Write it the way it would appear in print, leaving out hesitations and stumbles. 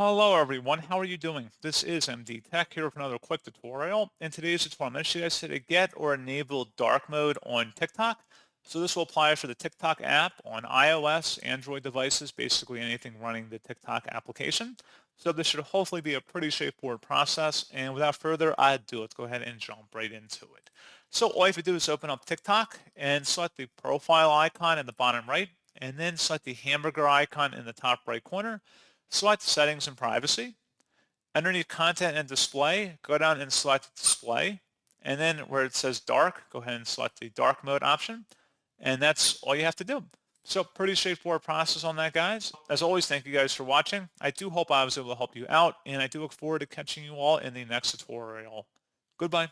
Hello everyone, how are you doing? This is MD Tech here with another quick tutorial. In today's tutorial, I'm going to show you guys how to get or enable dark mode on TikTok. So this will apply for the TikTok app on iOS, Android devices, basically anything running the TikTok application. So this should hopefully be a pretty straightforward process. And without further ado, let's go ahead and jump right into it. So all you have to do is open up TikTok and select the profile icon in the bottom right, and then select the hamburger icon in the top right corner. Select Settings and Privacy. Underneath Content and Display, go down and select Display. And then where it says Dark, go ahead and select the Dark Mode option. And that's all you have to do. So pretty straightforward process on that, guys. As always, thank you guys for watching. I do hope I was able to help you out, and I do look forward to catching you all in the next tutorial. Goodbye.